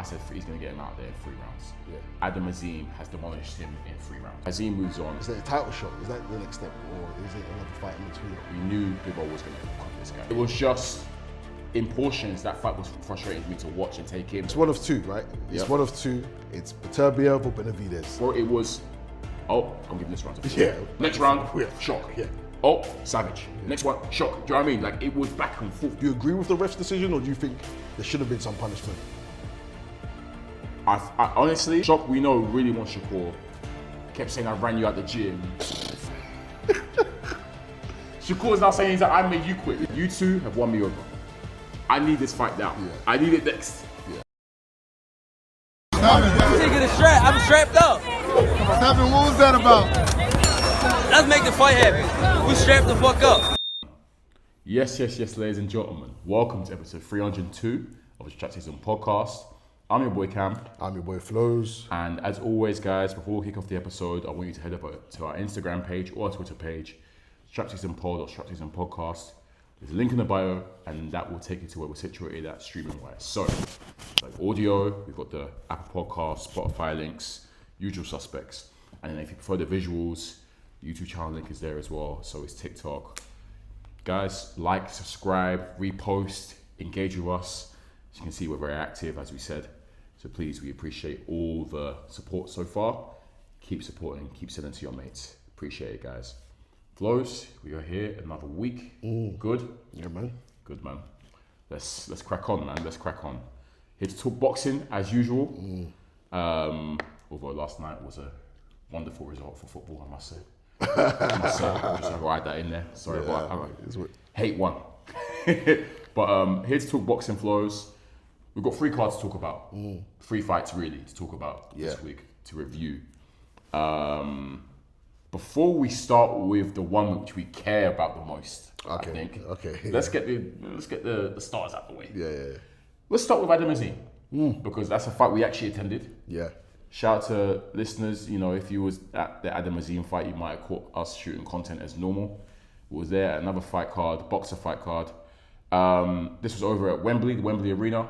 said he's going to get him out there in 3 rounds. Yeah. Azim has demolished him in 3 rounds. Azim moves on. Is that a title shot? Is that the next step, or is it another fight in between? We knew Bivol was going to cut this guy. It was just, in portions, that fight was frustrating for me to watch and take in. It's one of two, right? It's one of two. It's Beterbiev or Benavidez. Bro, it was, oh, I'm giving this round to Yeah. Next round, Yeah. shock. Yeah. Oh, savage. Next one, shock. Do you know what I mean? Like, it was back and forth. Do you agree with the ref's decision, or do you think there should have been some punishment? I honestly, Shock, we know, really wants Shakur. Kept saying I ran you out the gym. Shakur's now saying that I made you quit. You two have won me over. I need this fight now. Yeah. I need it next. Nigga, I'm strapped up. Seven, what was that about? Let's make the fight happen. We strapped the fuck up. Yes, ladies and gentlemen. Welcome to episode 302 of the Strap Season podcast. I'm your boy Kam. I'm your boy Flowz. And as always, guys, before we kick off the episode, I want you to head over to our Instagram page or our Twitter page, Strap Season Pod or Strap Season Podcast. There's a link in the bio, and that will take you to where we're situated at streaming-wise. So, like audio, we've got the Apple Podcast, Spotify links, usual suspects. And then if you prefer the visuals, the YouTube channel link is there as well. So it's TikTok. Guys, like, subscribe, repost, engage with us. As you can see, we're very active, as we said. So please, we appreciate all the support so far. Keep supporting, keep sending to your mates. Appreciate it, guys. Flowz, we are here another week. Good? Yeah, man. Good, man. Let's crack on, man. Let's crack on. Here to talk boxing, as usual. Although last night was a wonderful result for football, I must say. Just have to write that in there. Sorry, but I hate one. But here to talk boxing, Flowz. We've got 3 cards to talk about. 3 fights, really, to talk about this week, to review. Before we start with the one which we care about the most, I think. Okay. Let's get the stars out the way. Yeah. Let's start with Azim, because that's a fight we actually attended. Yeah. Shout out to listeners. You know, if you was at the Azim fight, you might have caught us shooting content as normal. We was there, another fight card, boxer fight card. This was over at Wembley, the Wembley Arena.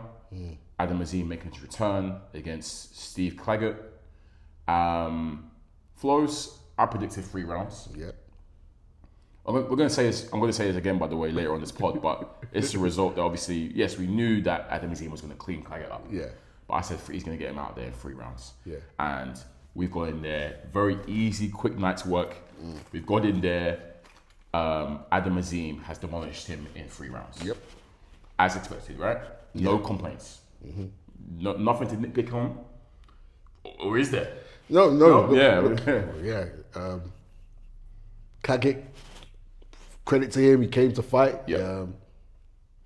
Azim making his return against Steve Claggett. Flowz, I predicted 3 rounds. Yeah. We're going to say this. I'm going to say this again, by the way, later on this pod. But it's the result that obviously, yes, we knew that Azim was going to clean Claggett up. Yeah. But I said he's going to get him out there in 3 rounds. Yeah. And we've got in there very easy, quick night's work. We've got in there. Azim has demolished him in 3 rounds. Yep. As expected, right? No complaints. No, nothing to nitpick on. Or is there? No. Yeah. Claggett, credit to him, he came to fight. Yeah.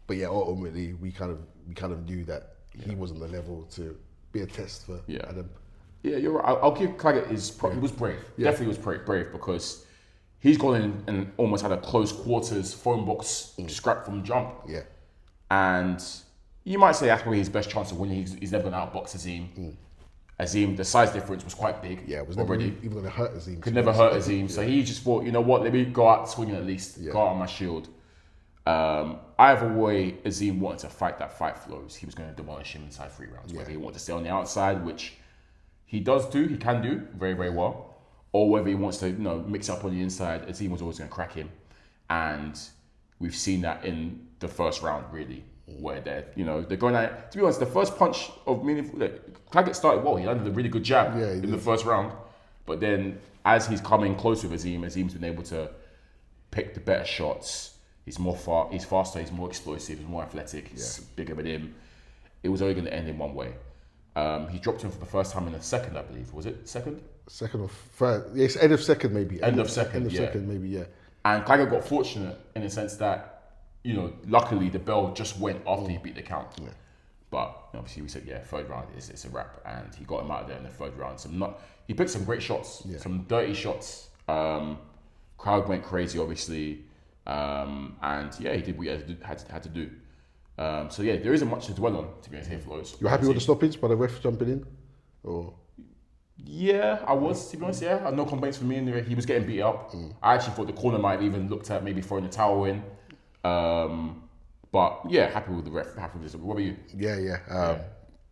But yeah, ultimately we kind of knew that he wasn't the level to be a test for Adam. Yeah, you're right. I'll give Claggett he was brave. Yeah. Definitely was brave because he's gone in and almost had a close quarters phone box scrap from jump. Yeah. And you might say that's probably his best chance of winning. He's never going to outbox Azim. Azim, the size difference was quite big. Yeah, it was already. never even going to hurt Azim. Could never hurt Azim. So he just thought, you know what, let me go out swinging at least. Go out on my shield. Either way, Azim wanted to fight that fight, Flowz. He was going to demolish him inside 3 rounds. Whether he wanted to stay on the outside, which he can do very, very well. Or whether he wants to, mix up on the inside, Azim was always going to crack him. And we've seen that in the first round, really. Where they're going at, to be honest, the first punch of meaningful, Claggett started well. He landed a really good jab in the first round, but then as he's coming close with Azim's been able to pick the better shots. He's faster, he's more explosive, he's more athletic, he's bigger than him. It was only going to end in one way. He dropped him for the first time in the second, I believe. Was it second? Second or third? Yes, end of second maybe. End of second maybe. Yeah. And Claggett got fortunate in the sense that, luckily the bell just went after he beat the count. Yeah. But obviously we said, third round it's a wrap, and he got him out of there in the third round. He picked some great shots, some dirty shots. Crowd went crazy, obviously, and he did what he had to do. So there isn't much to dwell on, to be honest. Here, Flowz. You're happy with the stoppage by the ref jumping in, or? Yeah, I was, to be honest. Yeah, I had no complaints from me. He was getting beat up. I actually thought the corner might have even looked at maybe throwing the towel in. But happy with the ref. Happy with this. What about you? Yeah.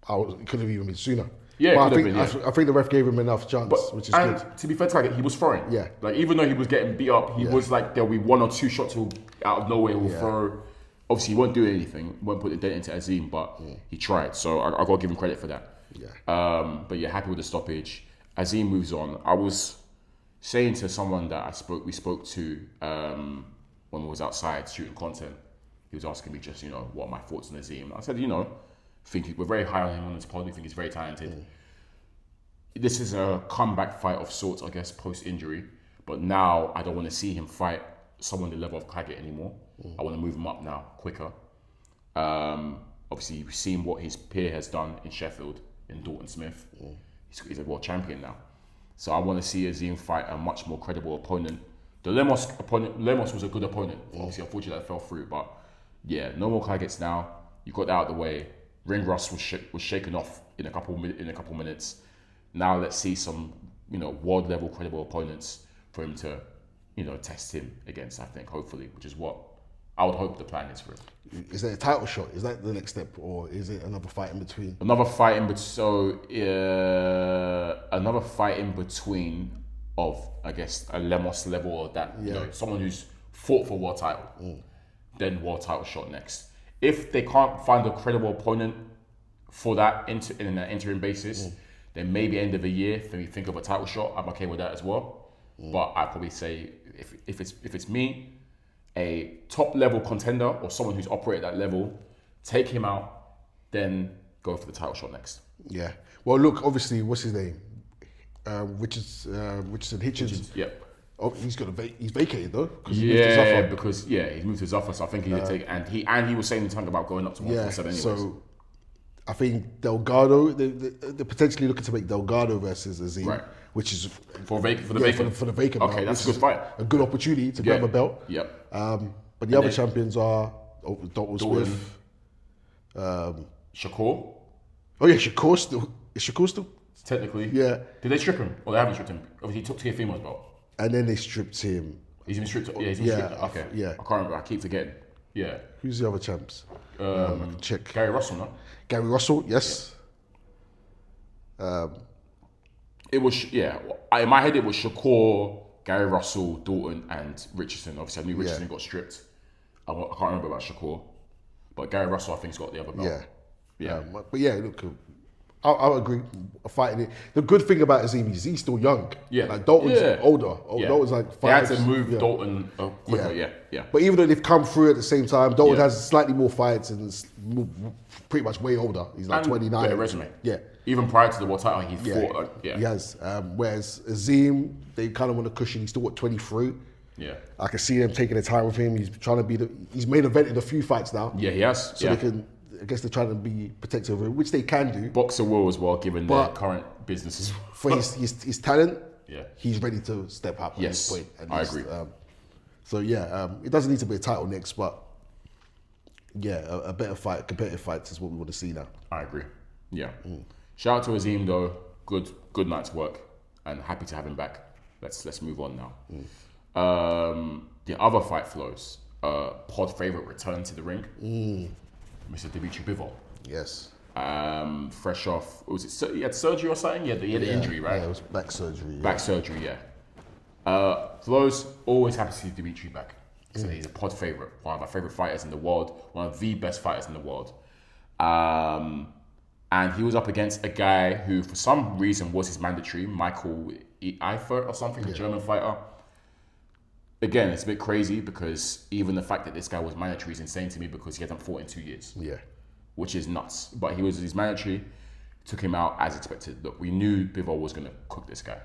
It could have even been sooner. Yeah, but it could have been, I think the ref gave him enough chance, which is and good. to be fair to Claggett, he was throwing. Yeah. Like, even though he was getting beat up, he was like, there'll be 1 or 2 shots he'll, out of nowhere, he'll throw. Obviously, he won't do anything, won't put a dent into Azim, but he tried. So I got to give him credit for that. Yeah. But yeah, happy with the stoppage. Azim moves on. I was saying to someone that we spoke to when we was outside shooting content, he was asking me just, what are my thoughts on Azim. I said, think we're very high on him on this pod. We think he's very talented. This is a comeback fight of sorts, I guess, post-injury. But now I don't want to see him fight someone the level of Claggett anymore. I want to move him up now, quicker. Obviously, you've seen what his peer has done in Sheffield, in Billam-Smith. He's a world champion now. So I want to see Azim fight a much more credible opponent. The Lemos was a good opponent. Obviously, unfortunately, that fell through. But yeah, no more Claggetts now. You got that out of the way. Ring rust was shaken off in a couple minutes. Now let's see some, world level credible opponents for him to, test him against. I think hopefully, which is what I would hope the plan is for him. Is that a title shot? Is that the next step, or is it another fight in between? Another fight in between of, I guess, a Lemos level or that, someone who's fought for world title, then world title shot next. If they can't find a credible opponent for that in an interim basis, then maybe end of the year, if we think of a title shot, I'm okay with that as well. But I'd probably say if it's me, a top level contender or someone who's operated at that level, take him out, then go for the title shot next. Yeah. Well, look, obviously, what's his name? Richardson Hitchens. Yep. Oh, he's vacated though. Yeah, because he's moved to Zuffa, so I think he did take, and he was saying something about going up to 147 anyways. So I think Delgado, they're potentially looking to make Delgado versus Azim, right, which is for the vacant. For the vacant. Okay, belt, that's a good fight. A good opportunity to grab a belt. Yep. But the other champions are Dalton. Shakur. Oh yeah, Shakur still. Is Shakur still? Technically. Yeah. Did they strip him? Or they haven't stripped him? Obviously, he took Teofimo's belt. And then they stripped him. He's been stripped. Yeah, he's been stripped. Okay. Yeah. I can't remember. I keep forgetting. Yeah. Who's the other champs? I can check. Gary Russell, no? Gary Russell, yes. Yeah. It was, in my head, it was Shakur, Gary Russell, Dalton, and Richardson. Obviously, I knew Richardson got stripped. I can't remember about Shakur. But Gary Russell, I think, has got the other belt. Yeah. But yeah, look, I'll agree. Fighting it. The good thing about Azim is he's still young. Yeah. Like Dalton's older. Dalton's like 5. They had to move Dalton quicker. Yeah. But even though they've come through at the same time, Dalton has slightly more fights and is pretty much way older. He's like 29. Better resume. Yeah. Even prior to the world title, he fought. He has. Whereas Azim, they kind of want to cushion. He's still 23. Yeah. I can see them taking their time with him. He's trying to be he's main evented a few fights now. Yeah, he has. So they can. I guess they're trying to be protective of him, which they can do. Boxer will as well, given their current business as well. For his talent, he's ready to step up at this point. I agree. It doesn't need to be a title next, but a better fight, competitive fights is what we want to see now. I agree. Yeah. Shout out to Azim though. Good night's work, and happy to have him back. Let's move on now. The other fight flows. Pod favorite return to the ring. Mr. Dimitri Bivol. Yes. Fresh off, he had surgery or something? He had the injury, right? Yeah, it was back surgery. Back surgery, yeah. Flowz, always happy to see Dimitri back. So he's a pod favorite, one of my favorite fighters in the world, one of the best fighters in the world. And he was up against a guy who, for some reason, was his mandatory, Michael Eifert or something, a German fighter. Again, it's a bit crazy because even the fact that this guy was mandatory is insane to me because he hasn't fought in 2 years. Yeah. Which is nuts. But his mandatory, took him out as expected. Look, we knew Bivol was going to cook this guy.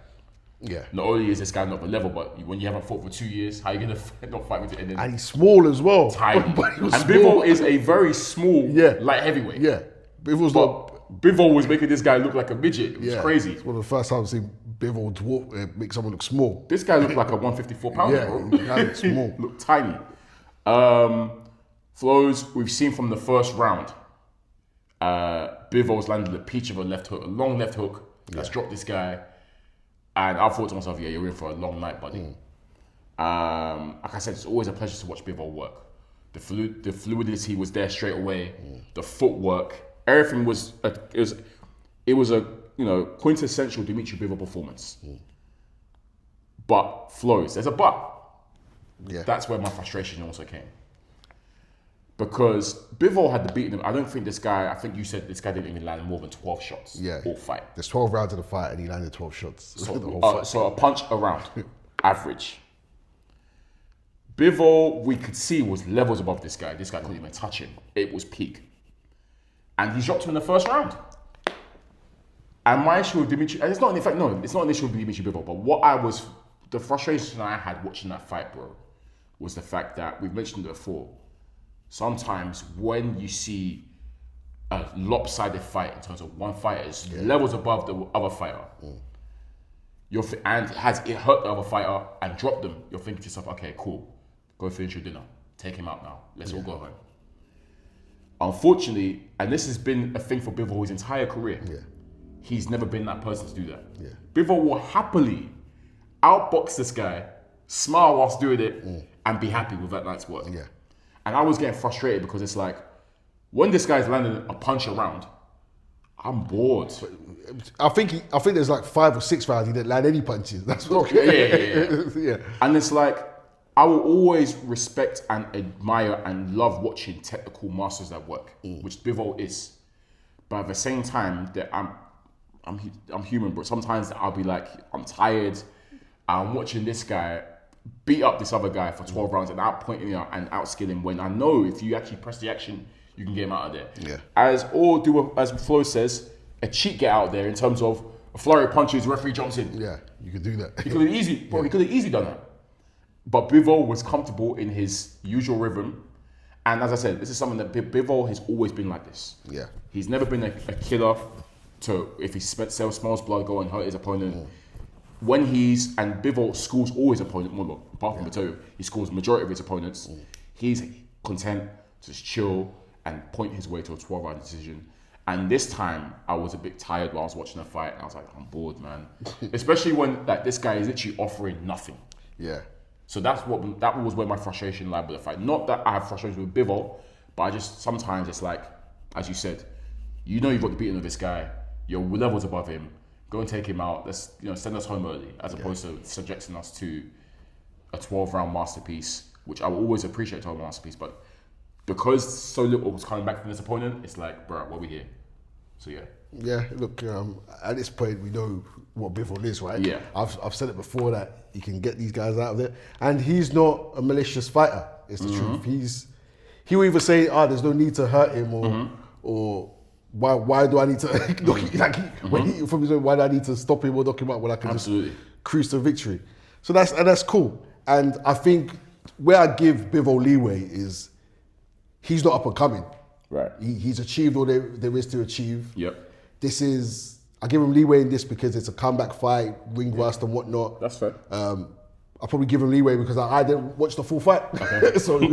Yeah. Not only is this guy not the level, but when you haven't fought for 2 years, how are you going to not fight with it? And he's small as well. Tiny. And Bivol is a very small light heavyweight. Yeah. Bivol was making this guy look like a midget. It was crazy. It's one of the first times I've seen Bivol make someone look small. This guy looked like a 154 pounder, bro. He looked small. Looked tiny. Flowz, we've seen from the first round, Bivol's landed a peach of a left hook, a long left hook that's dropped this guy. And I thought to myself, you're in for a long night, buddy. Like I said, it's always a pleasure to watch Bivol work. The fluidity was there straight away. The footwork, everything was it was a quintessential Dimitri Bivol performance. But Flowz, there's a but. Yeah. That's where my frustration also came. Because Bivol had the beating him. I don't think this guy, I think you said this guy didn't even land more than 12 shots all fight. There's 12 rounds of the fight and he landed 12 shots. So, the whole fight. So a punch a round, average. Bivol, we could see, was levels above this guy. This guy couldn't even touch him. It was peak. And he dropped him in the first round. And my issue with Dimitri, and it's not an issue with Dimitri Bivol, but the frustration I had watching that fight, bro, was the fact that, we've mentioned it before, sometimes when you see a lopsided fight in terms of one fighter's levels above the other fighter, and has it hurt the other fighter and dropped them, you're thinking to yourself, okay, cool, go finish your dinner, take him out now, let's all go home. Unfortunately, and this has been a thing for Bivol his entire career, he's never been that person to do that. Bivol will happily outbox this guy, smile whilst doing it, and be happy with that night's work. And I was getting frustrated because it's like, when this guy's landing a punch around, I'm bored. I think there's like 5 or 6 rounds he didn't land any punches. That's what. Yeah. And it's like, I will always respect and admire and love watching technical masters at work, which Bivol is. But at the same time, that I'm human, but sometimes I'll be like, I'm tired. I'm watching this guy beat up this other guy for 12 rounds and outpoint him and outskill him, when I know if you actually press the action, you can get him out of there. As Flowz says, a cheat get out there in terms of a flurry of punches, referee jumps in. Yeah, you could do that. He could have easily done that. But Bivol was comfortable in his usual rhythm. And as I said, this is something that Bivol has always been like this. Yeah. He's never been a killer to, if he smells blood, go and hurt his opponent. When and Bivol schools all his opponent, apart from Matteo, he schools the majority of his opponents. He's content to just chill and point his way to a 12-round decision. And this time, I was a bit tired while I was watching the fight, and I was like, I'm bored, man. Especially when this guy is literally offering nothing. Yeah. So that was where my frustration lied with the fight. Not that I have frustration with Bivol, but I just, sometimes it's like, as you said, you've got the beating of this guy, you're levels above him, go and take him out, let's send us home early, as opposed to subjecting us to a 12-round masterpiece, which I will always appreciate, 12-round masterpiece, but because so little was coming back from this opponent, it's like, bro, what are we here? So yeah, look, at this point we know what Bivol is, right? Yeah. I've said it before that he can get these guys out of there, and he's not a malicious fighter. It's the truth. He will either say, there's no need to hurt him, or why do I need to why do I need to stop him or knock him out when I can just cruise to victory? So that's cool. And I think where I give Bivol leeway is he's not up and coming. Right. He's achieved all there is to achieve. Yep. I give him leeway in this because it's a comeback fight, ring rust and whatnot. That's fair. I'll probably give him leeway because I didn't watch the full fight. Okay. So you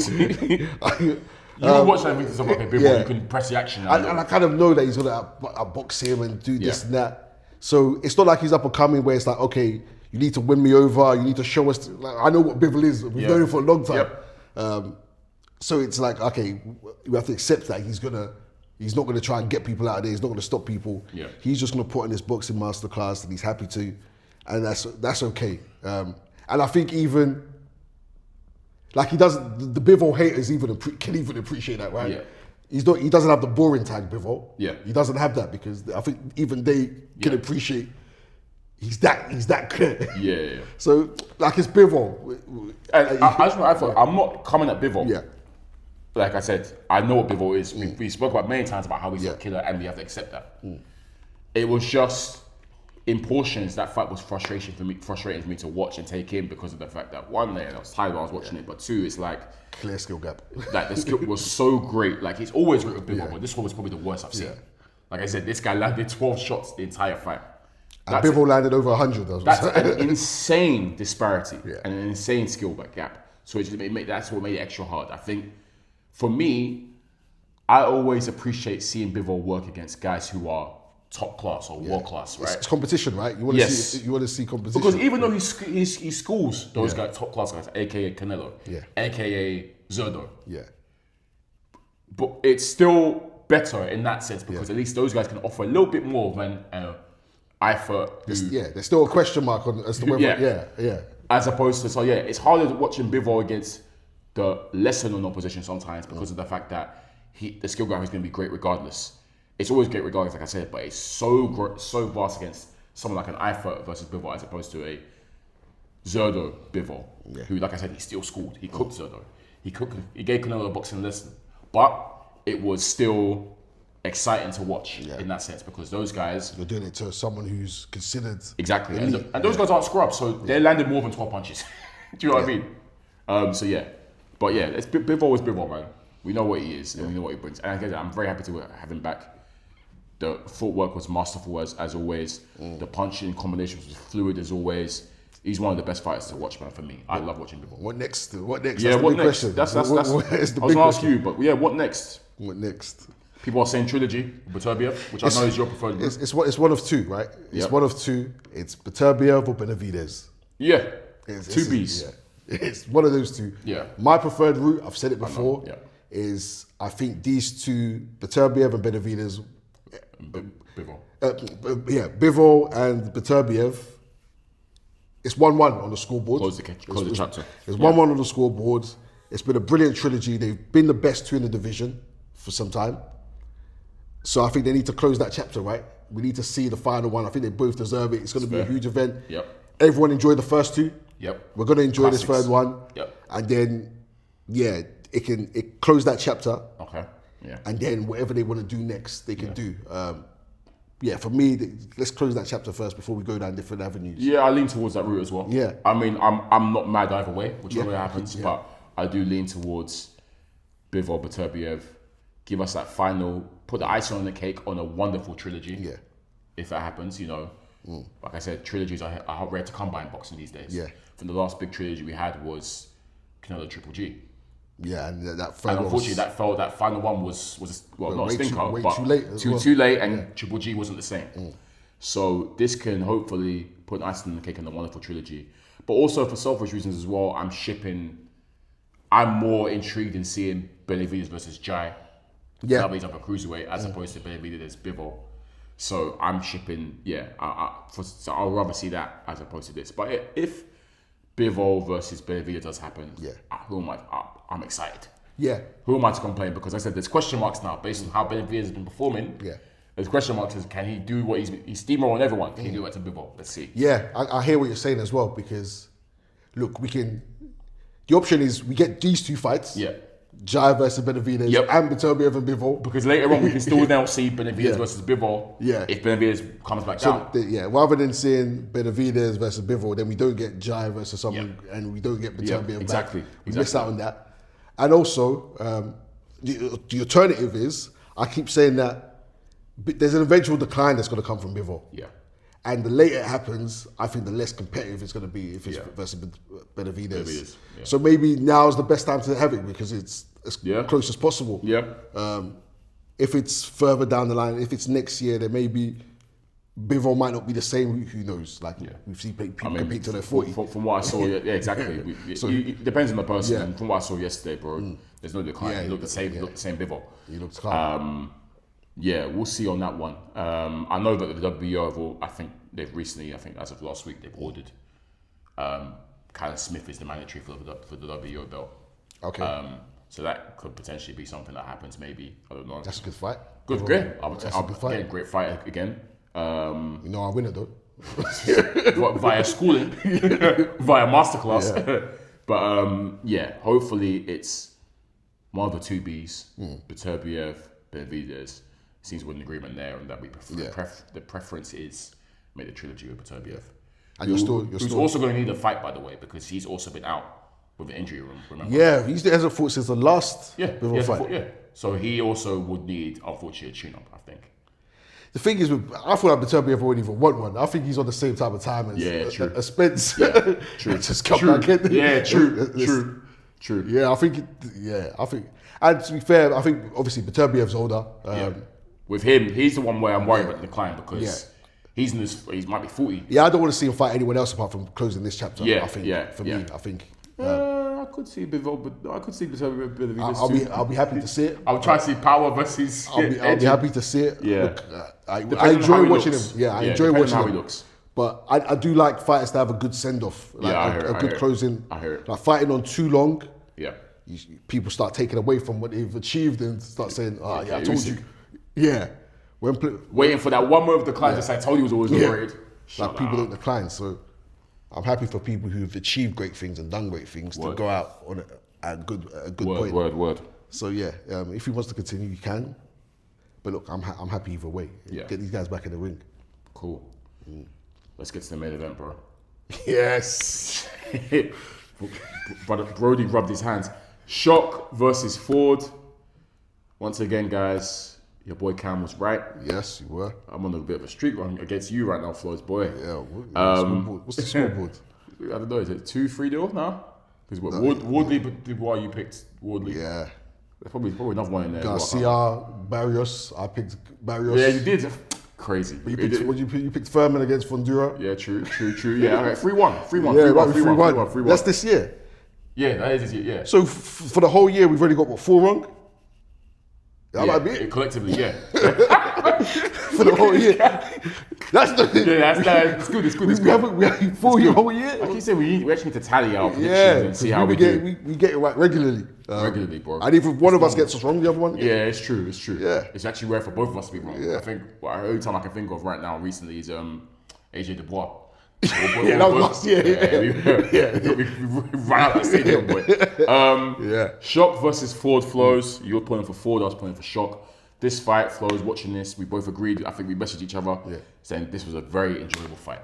will watch that with something like Bivol, you can press the action. And I kind of know that he's gonna outbox him and do this and that. So it's not like he's up and coming where it's like, okay, you need to win me over, you need to show us. I know what Bivol is. We've known him for a long time. Yep. So it's like, okay, we have to accept that he's not gonna try and get people out of there. He's not gonna stop people. Yeah. He's just gonna put in his boxing masterclass, and he's happy to, and that's okay. And I think even like he doesn't, the Bivol haters can even appreciate that, right? Yeah. He doesn't have the boring tag, Bivol. Yeah. He doesn't have that because I think even they can appreciate he's that good. Yeah. So like it's Bivol. And I'm not coming at Bivol. Yeah. Like I said, I know what Bivol is. We spoke about many times about how he's a killer, and we have to accept that. It was just, in portions, that fight was frustrating for me to watch and take in because of the fact that one, I was tired while I was watching it, but two, it's like clear skill gap. Like the skill was so great. Like he's always great with Bivol, but this one was probably the worst I've seen. Like I said, this guy landed 12 shots the entire fight. And Bivol landed over 100. That's an insane disparity and an insane skill gap. So that's what made it extra hard. I think for me, I always appreciate seeing Bivol work against guys who are top class or world class, right? It's competition, right? You want to see competition. Because even though he schools those guys, top class guys, aka Canelo, aka Zerdo, but it's still better in that sense because at least those guys can offer a little bit more than Eifert. There's still a question mark on as to whether. As opposed to it's harder watching Bivol against the lesser known opposition sometimes because of the fact that the skill graph is going to be great regardless. It's always great regardless, like I said, but it's so vast against someone like an Eifert versus Bivol as opposed to a Zerdo Bivol, who, like I said, he still scored. He cooked Zerdo. He gave Canelo a boxing lesson, but it was still exciting to watch in that sense because those guys. You're doing it to someone who's considered exactly, and those guys aren't scrubs, so they landed more than 12 punches. Do you know what I mean? But it's Bivol is Bivol, man. We know what he is and we know what he brings, and again, I'm very happy to have him back. The footwork was masterful as always. The punching combinations was fluid as always. He's one of the best fighters to watch, man. For me, I love watching Bivol. What next? Yeah, what next? That's I was going to ask you, but what next? What next? People are saying trilogy, Beterbiev, which I know is your preferred. It's one of two, right? It's one of two. It's Beterbiev or Benavidez. Yeah, two Bs. Yeah. It's one of those two. Yeah. My preferred route, I've said it before, is I think these two, Beterbiev and Benavidez. Bivol. Bivol and Beterbiev. It's 1-1 on the scoreboard. Close the chapter. It's 1-1 on the scoreboard. It's been a brilliant trilogy. They've been the best two in the division for some time. So I think they need to close that chapter, right? We need to see the final one. I think they both deserve it. It's going to be a huge event. Yep. Everyone enjoyed the first two. Yep. We're going to enjoy this third one. Yep. And then, it close that chapter. Okay. Yeah. And then whatever they want to do next, they can do. For me, let's close that chapter first before we go down different avenues. Yeah, I lean towards that route as well. Yeah. I mean, I'm not mad either way, whichever way happens, but I do lean towards Bivol, Beterbiev. Give us that final, put the icing on the cake on a wonderful trilogy. Yeah. If that happens, like I said, trilogies are rare to come by in boxing these days. Yeah. From the last big trilogy we had was Canelo Triple G. Yeah, and that unfortunately, that final one was not a stinker, but too late. Too late, and Triple G wasn't the same. So this can hopefully put an icing on the cake in the wonderful trilogy. But also for selfish reasons as well, I'm more intrigued in seeing Benavidez versus Jai. Yeah, he's up a cruiserweight as opposed to Benavidez Bivol. So I'm shipping. So I'll rather see that as opposed to this. But if Bivol versus Benavidez does happen, I'm excited. Yeah. Who am I to complain? Because I said there's question marks now based on how Benavidez has been performing. Yeah. There's question marks as can he do what he's steamrolling everyone? Can he do it to Bivol? Let's see. Yeah, I hear what you're saying as well because look, the option is we get these two fights. Yeah. Jai versus Benavidez and Beterbiev and Bivol. Because later on we can still now see Benavidez versus Bivol. Yeah. If Benavidez comes back down. Rather than seeing Benavidez versus Bivol, then we don't get Jai versus someone and we don't get Beterbiev exactly. back. We miss out on that. And also, the alternative is, I keep saying that there's an eventual decline that's going to come from Bivol. Yeah. And the later it happens, I think the less competitive it's going to be if it's versus Benavidez. Yeah. So maybe now's the best time to have it because it's as close as possible. Yeah. If it's further down the line, if it's next year, then maybe Bivol might not be the same. Who knows? We've seen people compete till they're 40. From what I saw, exactly. It depends on the person. And from what I saw yesterday, bro, there's no decline. He looked the same. He looked the same Bivol. He looks calm. We'll see on that one. I know that the WBO, I think they've recently, as of last week, they've ordered Billam-Smith is the mandatory for the WBO belt. Okay. So that could potentially be something that happens. Maybe I don't know. That's a good fight. Great. Great fight again. I win it though. Via schooling, via masterclass. But hopefully it's one of the two Bs, Beterbiev, Benavidez. Seems we're in agreement there, and that we the preference is make the trilogy with Beterbiev. And you're still also going to need a fight, by the way, because he's also been out with the injury, remember? Yeah, he hasn't fought since the last fight. So he also would need, unfortunately, a tune-up, I think. The thing is, I feel like Beterbiev wouldn't even want one. I think he's on the same type of time as Spence. Yeah, true. Just come back in. Yeah, true. Yeah, I think. And to be fair, I think obviously Beterbiev's older. With him, he's the one where I'm worried about the decline because he might be 40. Yeah, I don't want to see him fight anyone else apart from closing this chapter. Yeah, I think. For me, I think. I could see Bivol, but I could see I'll be happy to see it. I'll try to see Power versus. I'll be happy to see it. Yeah. Look, I enjoy watching him. Yeah, I enjoy watching how him. he looks. But I do like fighters to have a good send off, like a good closing. I hear it. Like fighting on too long. Yeah. People start taking away from what they've achieved and start saying, "Oh yeah, I told you." Usyk. Yeah. Waiting for that one move, the client just I told you was always overrated. Like people don't decline, so I'm happy for people who've achieved great things and done great things to go out on a good point. Word. So yeah, if he wants to continue, he can. But look, I'm happy either way. Yeah. Get these guys back in the ring. Cool. Let's get to the main event, bro. Yes. Brody rubbed his hands. Shock versus Ford. Once again, guys, your boy Kam was right. Yes, you were. I'm on a bit of a streak run against you right now, Flowz boy. Yeah. What's the scoreboard? I don't know. Is it 2-3-0 now? Because Wardley, Dubois, you picked Wardley. Yeah. There's probably another one in there. Garcia, Barrios. I picked Barrios. Yeah, you did. Crazy. But you picked Furman against Fondura. Yeah, true. Yeah, okay. 3-1. 3-1. Yeah, 3-1. 3-1. That's this year. Yeah, that is this year. Yeah. So for the whole year, we've already got 4 wrong. That might be it. Collectively, yeah. For the whole year. That's the it's good. It's good. We have 4 year whole year. Like you said, we actually need to tally our predictions and see how we do. We get it right regularly. Regularly, bro. And if one of us gets us wrong, the other one. Yeah, it's true. Yeah. It's actually rare for both of us to be wrong. Yeah. I think the only time I can think of right now recently is AJ Dubois. Yeah, that was last year. We ran out that stadium, boy. Shock versus Ford Flowz. You were pulling for Ford, I was pulling for Shock. This fight, Flowz, watching this, we both agreed. I think we messaged each other saying this was a very enjoyable fight.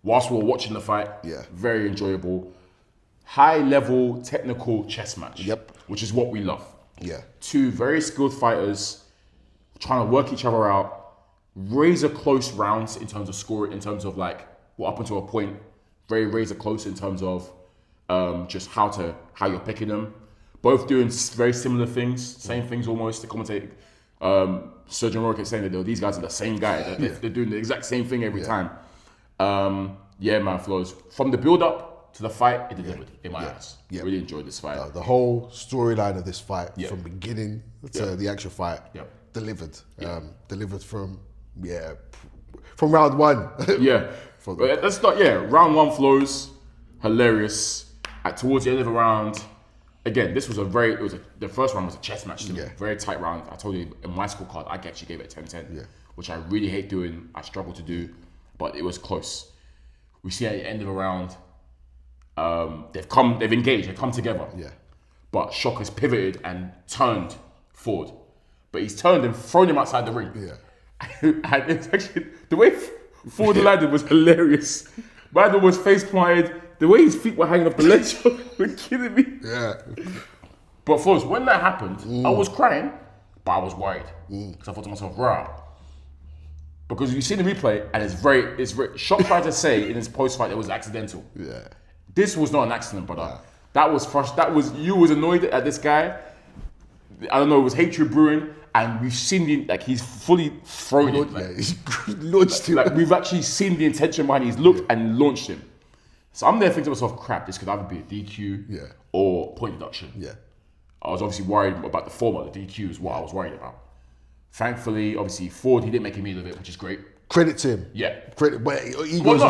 Whilst we were watching the fight, very enjoyable. High level technical chess match. Yep. Which is what we love. Yeah. 2 very skilled fighters trying to work each other out, razor close rounds in terms of scoring, in terms of like, well, up until a point, very razor close in terms of just how you're picking them. Both doing very similar things, same things almost. The commentator, Sergio Roque saying that these guys are the same guy. They're doing the exact same thing every time. Yeah, man, Flowz. From the build up to the fight, it delivered in my eyes. Yeah. Really enjoyed this fight. The whole storyline of this fight, from beginning to the actual fight, delivered. Delivered from round 1. Let's start. Round 1 Flowz, hilarious. Towards the end of the round, again, the first round was a chess match. Very tight round. I told you in my scorecard, I actually gave it a 10-10, which I really hate doing. I struggle to do, but it was close. We see at the end of the round, they've engaged, they've come together. But Shock has pivoted and turned Ford. But he's turned and thrown him outside the ring. And it's actually, the way Ford landed was hilarious. Man was face planted. The way his feet were hanging off the ledge were kidding me. But Flowz, when that happened, I was crying, but I was worried. Because I thought to myself, rah. Because you see the replay, and it's very Shock tried to say in his post-fight it was accidental. This was not an accident, brother. That was you was annoyed at this guy. I don't know, it was hatred brewing, and we've seen he's fully thrown it. He's launched him. Like we've actually seen the intention behind it. He's looked and launched him. So I'm there thinking to myself, crap, this could either be a DQ or point deduction. I was obviously worried about the format. The DQ is what I was worried about. Thankfully, obviously, Ford, he didn't make a meal of it, which is great. Credit to him. Credit, but egos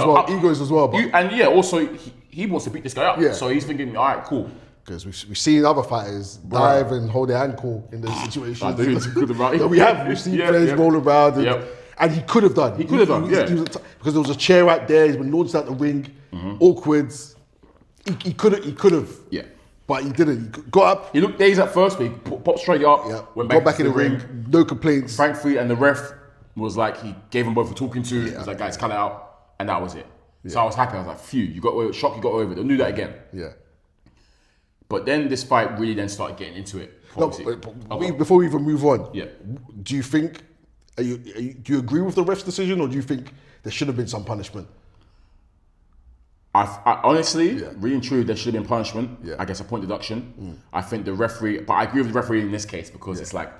as well. But. Also, he wants to beat this guy up. So he's thinking, all right, cool. Because we've seen other fighters dive and hold their ankle in those situations. We've seen players roll around. And he could have done. He could have done, because there was a chair right there. He's been launched out the ring. Awkward. He could have. But he didn't. He got up. He looked dazed at first, but he popped straight up. Went back in the ring. No complaints. Thankfully, and the ref was like, he gave them both a talking to. He was like, guys, cut it out. And that was it. So I was happy. I was like, phew, you got away with Shock, you got away with it. Don't do that again. But then this fight really then started getting into it. Before we even move on, do you think, do you agree with the ref's decision, or do you think there should have been some punishment? I honestly, really and truly, there should have been punishment. I guess a point deduction. I think the referee, but I agree with the referee in this case because it's like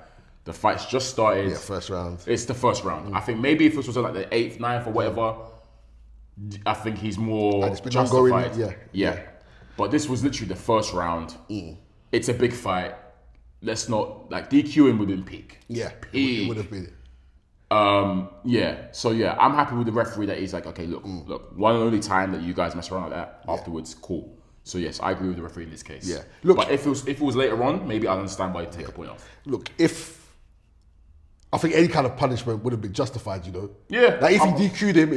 the fight's just started. First round. It's the first round. I think maybe if this was like the 8th, 9th or whatever, I think he's more justified. But this was literally the first round. It's a big fight. Let's not like DQing would have been peak. Yeah, Peak. it would have been. So I'm happy with the referee that he's like, okay, look, one and only time that you guys mess around like that. Afterwards, cool. So yes, I agree with the referee in this case. Yeah. Look, but if it was later on, maybe I understand why you take a point off. Look, I think any kind of punishment would have been justified, you know. Yeah. Like if he DQ'd him,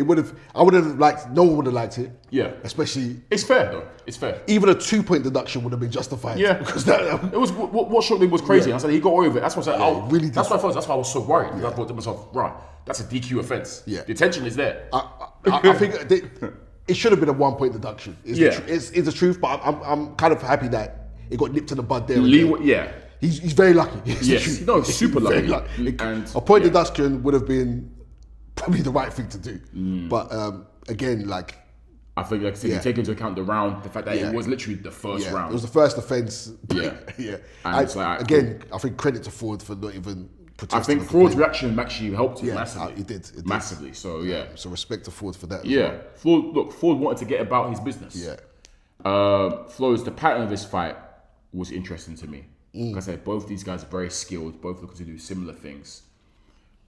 I would have liked. No one would have liked it. Yeah. Especially. It's fair though. It's fair. Even a 2-point deduction would have been justified. Yeah. Because it was what shocked me was crazy. Yeah. I said he got away with it. That's what I said. Yeah, really that's why I was so worried. Yeah. I thought to myself, right, that's a DQ offence. Yeah. The attention is there. I think it should have been a 1-point deduction. It's the truth, but I'm kind of happy that it got nipped in the bud there. Yeah. He's very lucky. Yes, no, he's super lucky. And a point deduction would have been probably the right thing to do. But again, like I think, like I said, you take into account the round, the fact that it was literally the first round. It was the first offence. Yeah, yeah. And it's like, I think credit to Ford for not even protesting. I think Ford's reaction actually helped him massively. It did massively. So so respect to Ford for that. Yeah, Ford wanted to get about his business. Yeah. Flowz, the pattern of this fight was interesting to me. Like I said, both these guys are very skilled, both looking to do similar things.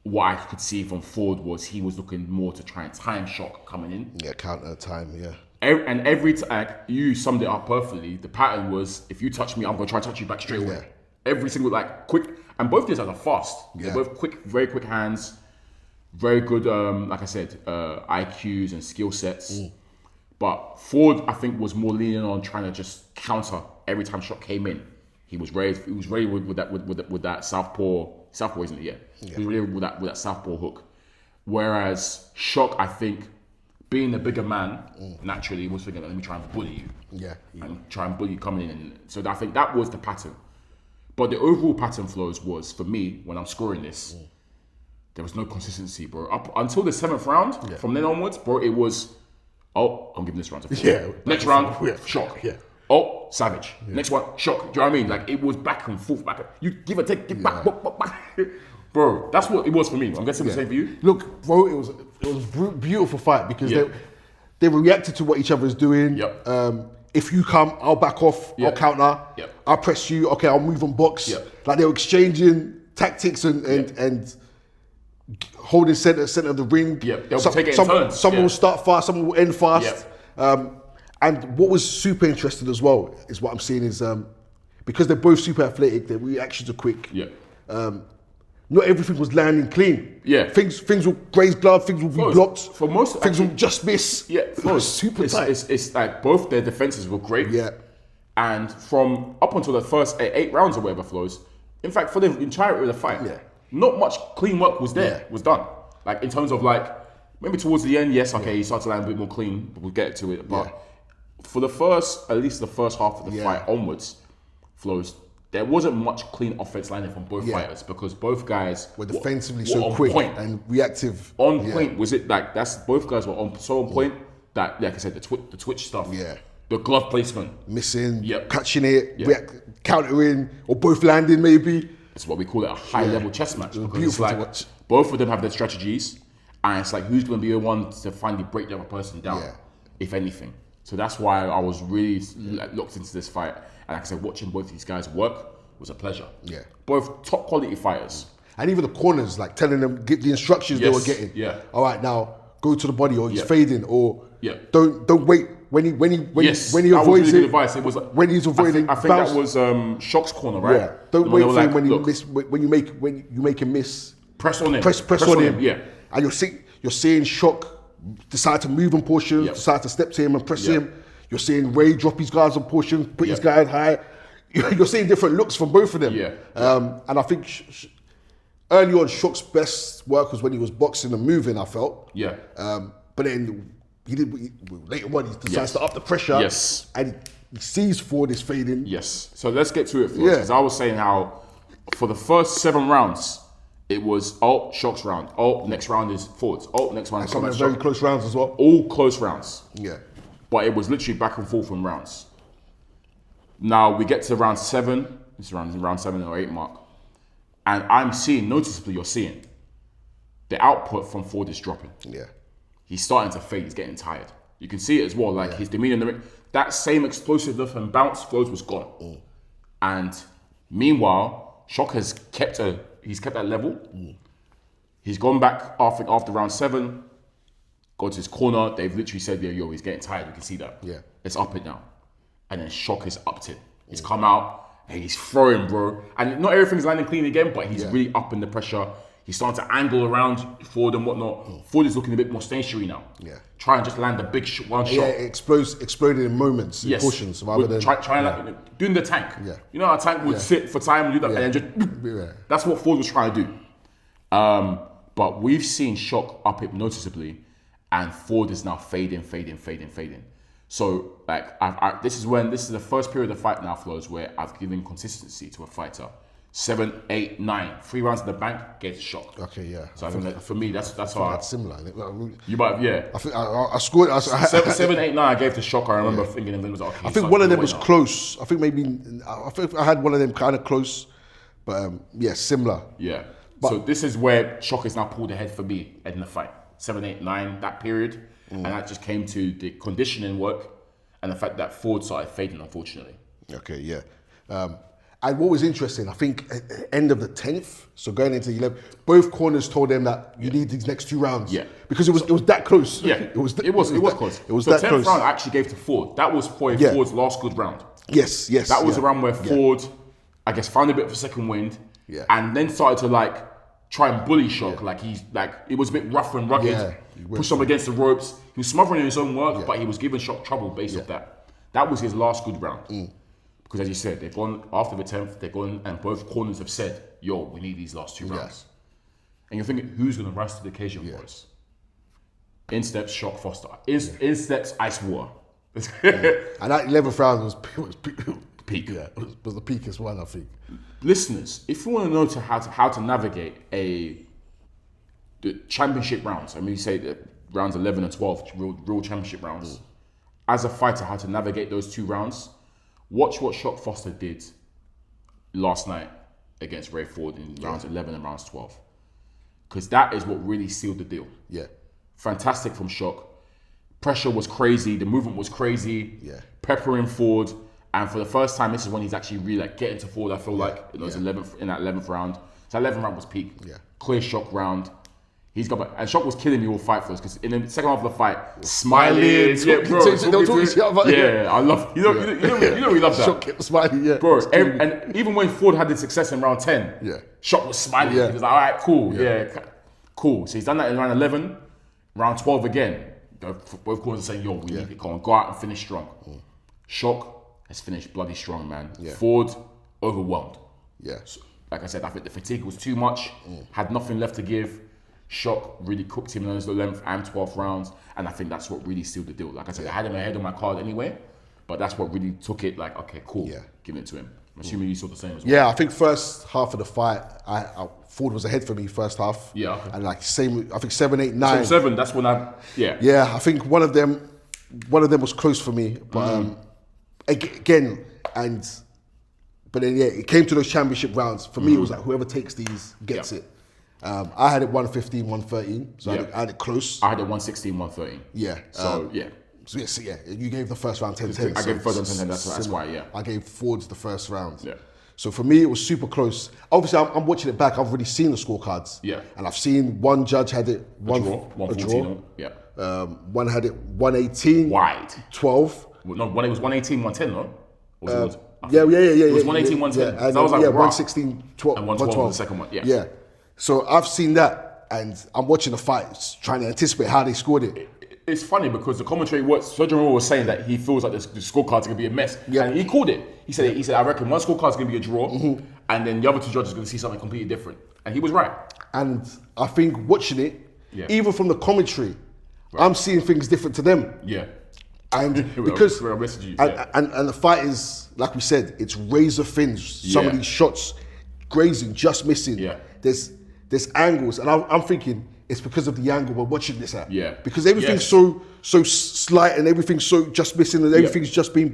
What I could see from Ford was he was looking more to try and time Shock coming in. Yeah, counter time, yeah. And every time, you summed it up perfectly, the pattern was, if you touch me, I'm going to try to touch you back straight away. Yeah. Every single, quick, and both these guys are fast. Yeah. They're both quick, very quick hands, very good, like I said, IQs and skill sets. But Ford, I think, was more leaning on trying to just counter every time Shock came in. He was ready with that southpaw, isn't it? Yeah. He was ready with that southpaw hook. Whereas Shock, I think, being a bigger man, naturally was thinking, let me try and bully you. Yeah. And try and bully you coming in. And so I think that was the pattern. But the overall pattern Flowz was, for me, when I'm scoring this, there was no consistency, bro. Up until the 7th round, from then onwards, bro, it was, I'm giving this round to Ford. Yeah. Next round, Shock. Yeah. Oh, savage. Next one, Shock. Do you know what I mean? Like, it was back and forth, You give or take, give back. Bro, that's what it was for me. I'm guessing the same for you. Look, bro, it was a beautiful fight because they reacted to what each other was doing. Yep. If you come, I'll back off. I'll counter. Yep. I'll press you. Okay, I'll move on box. Yep. Like they were exchanging tactics and holding center of the ring. Yep. They'll take it in turns. Someone will start fast. Someone will end fast. Yep. And what was super interesting as well is what I'm seeing is because they're both super athletic, their reactions are quick. Yeah. Not everything was landing clean. Yeah. Things will graze glove, things will be blocked. For most, things will just miss. Yeah. It was super tight. It's like both their defenses were great. Yeah. And from up until the first 8 rounds or whatever Flowz, in fact, for the entirety of the fight, not much clean work was was done. Like in terms of maybe towards the end, yes, okay, he started to land a bit more clean, but we'll get to it. But for at least the first half of the fight onwards, Flowz, there wasn't much clean offense landing from both fighters because both guys were defensively were so on quick point. and reactive. On point. Was it both guys were on point that, like I said, the twitch stuff. Yeah. The glove placement. Missing, catching it, countering, or both landing maybe. It's what we call it a high level chess match. Because beautiful it's to watch. Both of them have their strategies and it's like who's going to be the one to finally break the other person down, if anything. So that's why I was really looked into this fight. And like I said, watching both these guys work was a pleasure. Yeah. Both top quality fighters. And even the corners, like telling them, get the instructions they were getting. Yeah. All right, now go to the body, or he's fading, or don't wait when he avoids that was really it. Good advice. It was when he's avoiding. I think that was Shock's corner, right? Yeah. Don't wait for him when you miss. When you make him miss. Press on him. Press on him. Yeah. And you're seeing Shock decide to move on portion, decide to step to him and press him. You're seeing Ray drop his guards on portion, put his guard high. You're seeing different looks from both of them. Yeah. And I think early on, Shock's best work was when he was boxing and moving, I felt. Yeah. But then later on, he decides to up the pressure. Yes. And he sees Ford is fading. Yes. So let's get to it first. Because I was saying how for the first 7 rounds, it was, Shock's round. Next round is Ford's. Next round is Some very close rounds as well. All close rounds. Yeah. But it was literally back and forth from rounds. Now we get to round 7. This is round 7 or 8 mark. And I'm seeing, noticeably you're seeing, the output from Ford is dropping. Yeah. He's starting to fade, he's getting tired. You can see it as well. Like his demeanor in the ring, that same explosiveness and bounce Flowz was gone. And meanwhile, Shock has kept that level. He's gone back after round 7, got to his corner. They've literally said, yo, he's getting tired. You can see that. Yeah. Let's up it now. And then Shock has upped it. He's come out and he's throwing, bro. And not everything's landing clean again, but he's really upping the pressure. He's starting to angle around Ford and whatnot. Ford is looking a bit more stationary now. Yeah. Try and just land a big one shot. Yeah, exploding in moments, in portions, rather than... Like, doing the tank. Yeah. You know how a tank would sit for time and do that, and then just... That's what Ford was trying to do. But we've seen Shock up it noticeably, and Ford is now fading. So, like, this is the first period of the fight now, Flowz, where I've given consistency to a fighter. 7, 8, 9, 3 rounds in the bank, gets Shock. Okay, yeah. So I think that for me, that's how that's similar. You might, yeah. I think I scored. 7, 8, 9. I gave to Shock. I remember thinking it was okay. I think one of them was close. I think I had one of them kind of close, but similar. Yeah. But, so this is where Shock is now pulled ahead for me in the fight. 7, 8, 9. That period, and that just came to the conditioning work and the fact that Ford started fading, unfortunately. Okay, yeah. And what was interesting, I think at the end of the 10th, so going into the 11th, both corners told them that you need these next 2 rounds. Yeah. Because it was that close. Yeah. It was close. It was that 10th close. Round I actually gave to Ford. That was probably Ford's last good round. Yes. That was a round where Ford, I guess, found a bit of a second wind. Yeah. And then started to try and bully Shock. Like it was a bit rough and rugged. Yeah. Pushed him against the ropes. He was smothering his own work, but he was giving Shock trouble based off that. That was his last good round. Because as you said, they've gone after the 10th, they've gone and both corners have said, yo, we need these last 2 rounds. And you're thinking, who's going to rise to the occasion for us? In steps Shock Foster. In steps Ice Water. And that 11th round was peak. Yeah, it was the peakest one, I think. Listeners, if you want to know how to navigate the championship rounds, I mean, you say that rounds 11 and 12, real championship rounds, as a fighter, how to navigate those 2 rounds, watch what Shock Foster did last night against Ray Ford in rounds 11 and rounds 12. Because that is what really sealed the deal. Yeah. Fantastic from Shock. Pressure was crazy. The movement was crazy. Yeah. Peppering Ford. And for the first time, this is when he's actually really getting to Ford, I feel like. In that 11th round. So that 11th round was peak. Yeah. Clear Shock round. He's got, and Shock was killing me all fight first because in the second half of the fight, smiling, I love, you know we love that. Shock kept smiling, bro. And even when Ford had the success in round 10, Shock was smiling. He was like, all right, cool, cool. So he's done that in round 11, round 12 again. Both corners are saying, yo, we need to go out and finish strong. Shock has finished bloody strong, man. Ford overwhelmed. So, like I said, I think the fatigue was too much. Had nothing left to give. Shock really cooked him in those 11th and 12th rounds, and I think that's what really sealed the deal. Like I said, I had him ahead on my card anyway, but that's what really took it. Like, okay, cool, give it to him. I'm assuming you saw the same as well. Yeah, I think first half of the fight, Ford was ahead for me first half. Yeah, and same. I think 7, 8, 9. 7. That's when I I think one of them was close for me, but again, but then it came to those championship rounds. For me, it was like whoever takes these gets it. I had it 115, 113, so I had it close. I had it 116, 113. Yeah. So, you gave the first round 10-10. I gave the first round 10-10, that's why, I gave Ford's the first round. Yeah. So for me, it was super close. Obviously, I'm watching it back. I've already seen the scorecards. Yeah. And I've seen one judge had it a draw. Yeah. One had it 118. Wide. 12. No, one it was 118, 110, no? Yeah. It was 118, 110. Yeah, and I was like, 116, 12. And 112 was the second one, Yeah. So I've seen that, and I'm watching the fight, trying to anticipate how they scored it. It's funny because the commentary, Sergio was saying that he feels like the scorecards are going to be a mess. Yeah. And he called it. He said, I reckon one scorecard's going to be a draw, and then the other 2 judges are going to see something completely different. And he was right. And I think watching it, even from the commentary, I'm seeing things different to them. Yeah. And because and the fight is, like we said, it's razor thin. Some of these shots, grazing, just missing. Yeah. There's angles, and I'm thinking it's because of the angle we're watching this at. Yeah. Because everything's so slight, and everything's so just missing, and everything's just being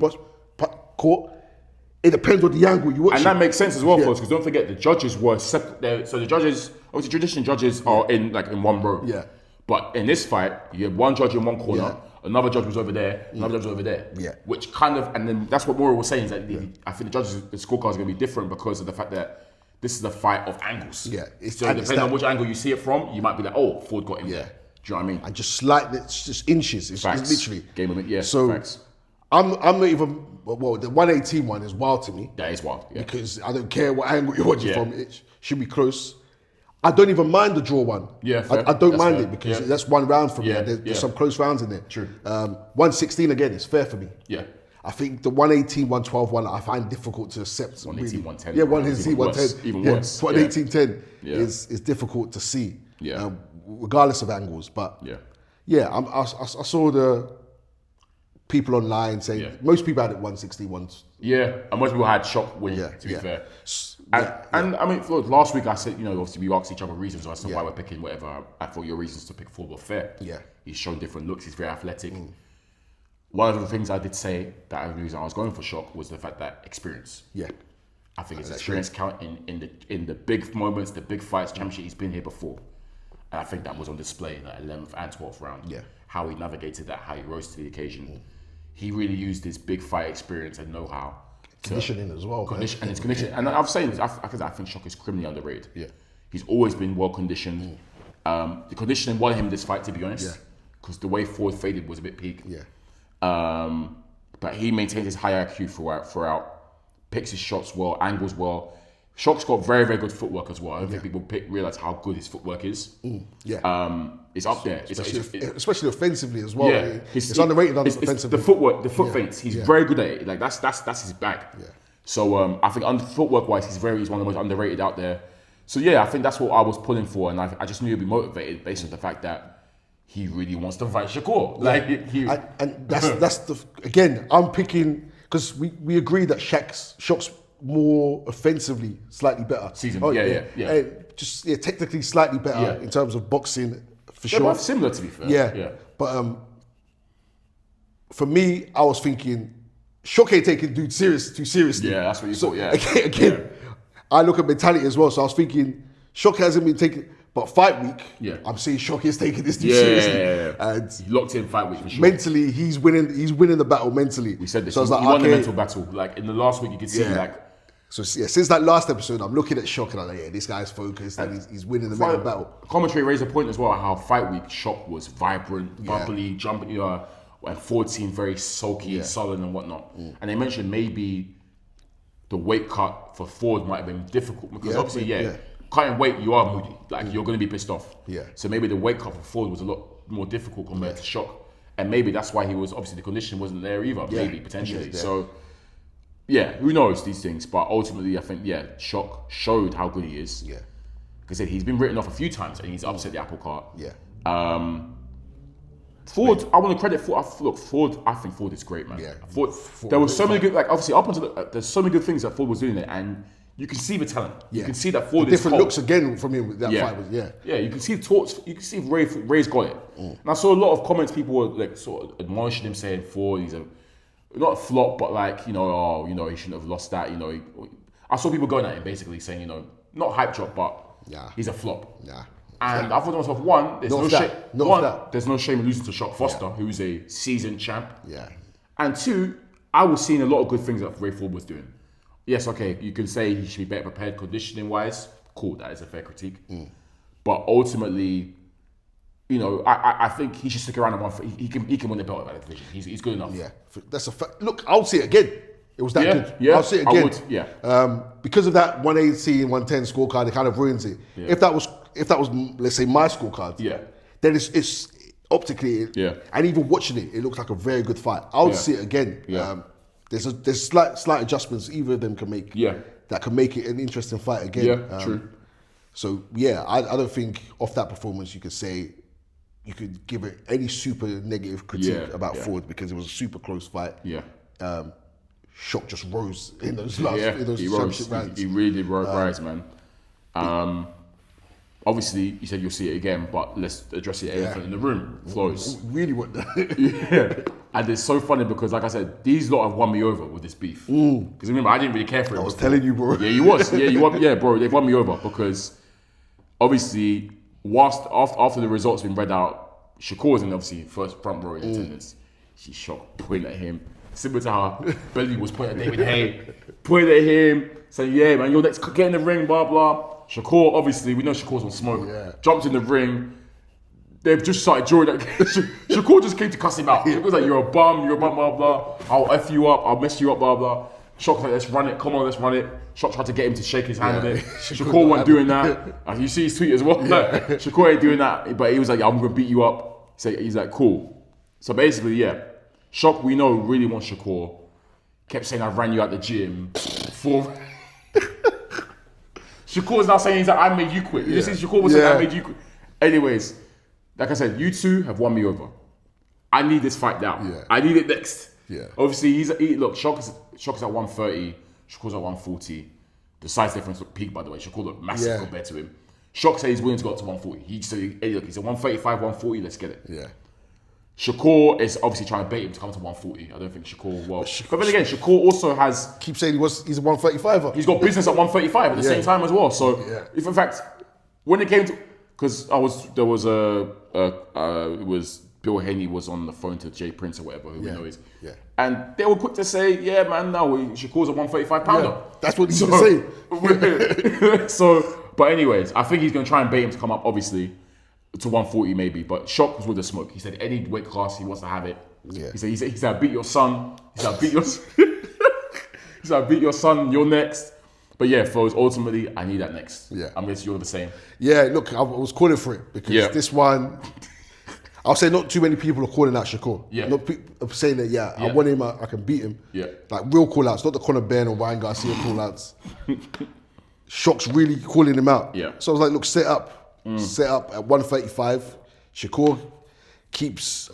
caught. It depends on the angle you watch. And that makes sense as well, because don't forget the judges were separate. So the judges, obviously traditional judges are in one row. Yeah. But in this fight, you have one judge in one corner, another judge was over there, another judge was over there. Yeah. Which kind of, and then that's what Mora was saying, is that I think the scorecard is going to be different because of the fact that this is a fight of angles. Yeah. So depending on which angle you see it from, you might be like, oh, Ford got him there. Do you know what I mean? And just slightly, it's just inches. It's literally. Game of it, yeah. So facts. I'm not even, well, the 118 one is wild to me. That is wild, yeah. Because I don't care what angle you're watching from, it should be close. I don't even mind the draw one. Yeah, fair. I don't That's mind fair. it because that's one round for me. Yeah, There's some close rounds in there. True. 116 again, it's fair for me. Yeah. I think the 118, 112 one I find difficult to accept. 118, 110. Yeah, 118, 110. Even worse. 118, 10 is difficult to see. Yeah. Regardless of angles. But I saw the people online saying most people had it 160 once. Yeah, and most people had Shock winning, to be fair. And I mean, look, last week I said, obviously we asked each other reasons as to why we're picking whatever. I thought your reasons to pick Ford were fair. Yeah. He's shown different looks, he's very athletic. One of the things I did say that the reason I was going for Shock was the fact that experience. Yeah. I think his experience count in the big moments, the big fights, championship, he's been here before. And I think that was on display in that 11th and 12th round. Yeah. How he navigated that, how he rose to the occasion. He really used his big fight experience and know-how. Conditioning as well. And his conditioning. And I'm saying this because I think Shock is criminally underrated. Yeah. He's always been well conditioned. The conditioning won him this fight, to be honest. Because the way Ford faded was a bit peak. Yeah. But he maintained his high IQ throughout. Picks his shots well, angles well. Shock's got very, very good footwork as well. I don't think people realize how good his footwork is. It's up there. Especially offensively as well. Yeah. It's underrated offensively. The footwork, the foot feints. He's very good at it. Like that's his bag. Yeah. So I think footwork wise, he's one of the most underrated out there. So yeah, I think that's what I was pulling for, and I just knew he'd be motivated based on the fact that he really wants to fight Shakur. And that's the again. I'm picking because we agree that Shock's more offensively slightly better. Just technically slightly better in terms of boxing for sure. They're both similar, to be fair. Yeah. But for me, I was thinking Shock ain't taking dude too seriously. Yeah, that's what you thought. Yeah. Again, I look at mentality as well. So I was thinking Shock hasn't been taking. But fight week, I'm seeing Shock is taking this too seriously. And he locked in fight week for sure. Mentally, he's winning the battle mentally. We said this. So I was he won the mental battle. Like in the last week, you could see So since that last episode, I'm looking at Shock and I'm like, this guy's focused and he's winning the mental battle. Commentary raised a point as well how fight week Shock was vibrant, bubbly, jumping, and Ford seemed very sulky, sullen and whatnot. And they mentioned maybe the weight cut for Ford might have been difficult because obviously, cutting weight, you are moody. Like you're going to be pissed off. Yeah. So maybe the weight cut for Ford was a lot more difficult compared to Shock, and maybe that's why he was obviously the condition wasn't there either. Maybe potentially. So who knows these things? But ultimately, I think Shock showed how good he is. Yeah. Like I said, he's been written off a few times and he's upset the apple cart. Yeah. Ford, I want to credit Ford. Look, Ford. I think Ford is great, man. Yeah. Ford there was so many good, obviously up until there's so many good things that Ford was doing there, and you can see the talent. You can see that Ford is different looks again from him with that fight was you can see talks. You can see Ray's got it. And I saw a lot of comments. People were like sort of admonishing him, saying Ford, he's not a flop, but he shouldn't have lost that. I saw people going at him basically saying, not hype drop, but he's a flop. Yeah. And I thought to myself, one, there's no shame in losing to Shock Foster, who's a seasoned champ. Yeah. And two, I was seeing a lot of good things that Ray Ford was doing. Yes, okay, you can say he should be better prepared conditioning wise. Cool, that is a fair critique. But ultimately, I think he should stick around and he can win the belt at that division. He's good enough. Yeah, that's a fact. Look, I'll see it again. It was that good. Yeah, I'll see it again. I would, because of that 118, 110 scorecard, it kind of ruins it. Yeah. If that was, let's say, my scorecard, then it's optically, and even watching it, it looks like a very good fight. I would see it again. Yeah. There's slight adjustments either of them can make. Yeah. That can make it an interesting fight again. Yeah, true. So I don't think off that performance you could give it any super negative critique about Ford because it was a super close fight. Yeah. Shock just rose in those championship rounds. He really did rise, man. Obviously, you said you'll see it again, but let's address the elephant in the room. Flowz. Really want that. And it's so funny because, like I said, these lot have won me over with this beef. Because remember, I didn't really care for it. I was telling you, bro. Yeah, you was. Yeah, bro. They've won me over because, obviously, after the results been read out, Shakur's in obviously first front row in attendance. She's shocked, pointing at him. Similar to how Belly was pointing at David Hay, pointing at him, saying, yeah, man, you're next, get in the ring, blah, blah. Shakur, obviously, we know Shakur's on smoke. Yeah. Jumped in the ring. They've just started drawing that. Shakur just came to cuss him out. It was like, you're a bum, blah, blah. I'll F you up, I'll mess you up, blah, blah. Shock's like, let's run it, come on, let's run it. Shock tried to get him to shake his hand on it. Shakur wasn't doing that. You see his tweet as well? Like, Shakur ain't doing that, but he was like, I'm going to beat you up. So he's like, cool. So basically, yeah. Shock, we know, really wants Shakur. Kept saying I ran you out the gym. Shakur's now saying he's like, I made you quit. You see, Shakur was saying I made you quit. Anyways, like I said, you two have won me over. I need this fight now. Yeah. I need it next. Yeah. Obviously, look, Shock is at 130. Shakur's at 140. The size difference looked peak, by the way. Shakur looked massive compared to him. Shock said he's willing to go up to 140. He said, hey, look, he's at 135, 140. Let's get it. Yeah. Shakur is obviously trying to bait him to come to 140. I don't think Shakur will. But then again, Shakur also has... Keep saying he's a 135er. He's got business at 135 at the same time as well. So, if in fact, when it came to... Because it was Bill Haney was on the phone to Jay Prince or whatever, who we know is. Yeah. And they were quick to say, yeah, man, no, Shakur's a 135 pounder. Yeah, that's what he's going to say. But anyways, I think he's going to try and bait him to come up, obviously, to 140 maybe. But Shock was with the smoke. He said any weight class, he wants to have it. Yeah. He said, beat your son. He said, beat your son, you're next. But yeah, Flowz, ultimately, I need that next. Yeah. I'm guessing you're the same. Yeah, look, I was calling for it because this one, I'll say not too many people are calling out Shakur. Yeah. Not people saying that, I want him, I can beat him. Yeah. Like real call outs, not the Conor Ben or Ryan Garcia call outs. Shock's really calling him out. Yeah. So I was like, look, set up at 135. Shakur keeps,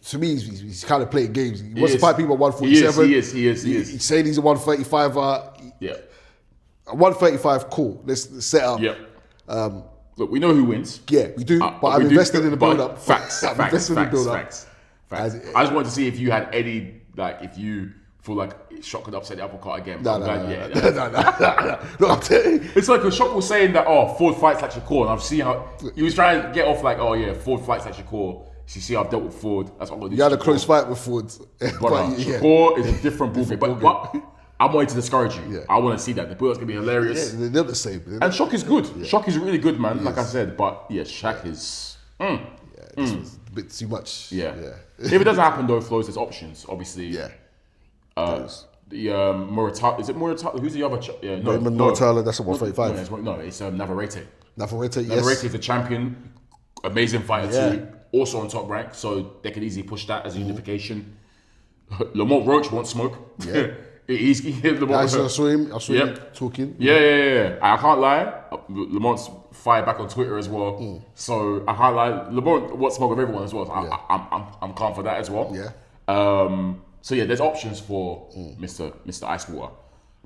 to me, he's kind of playing games. He wants to fight people at 147. He is. He's saying he's a 135er. Yeah. At 135, cool. Let's set up. Yeah. Look, we know who wins. Yeah, we do. But I'm invested in the build-up. Facts. I just wanted to see if you had any, if you feel like Shock could upset the apple cart again. No. Look, I'm telling you. It's like Shock was saying that, Ford fights like Shakur. And I've seen how he was trying to get off Ford fights like Shakur. So you see how I've dealt with Ford. That's what I'm going to do. You had a close fight with Ford. Shakur is a different ballgame. But I'm wanting to discourage you. Yeah. I want to see that. The build-up's going to be hilarious. Yeah, they're the same. And Shock is good. Yeah. Shock is really good, man. Like I said. But yeah, Shaq is... this was a bit too much. Yeah. If it doesn't happen though, Flowz, there's options, obviously. Yeah. The Muratala, is it Muratala? Who's the other? Muratala, that's a 135. No, it's Navarrete. Navarrete, yes. Navarrete is a champion, amazing fighter too. Also on top rank, so they can easily push that as a unification. Lamont Roach won't smoke. Yeah. I saw him talking. Yeah. I can't lie. Lamont's fired back on Twitter as well. So I can't lie. Lamont wants smoke with everyone as well. So I'm calm for that as well. Yeah. So yeah, there's options for Mr. Icewater.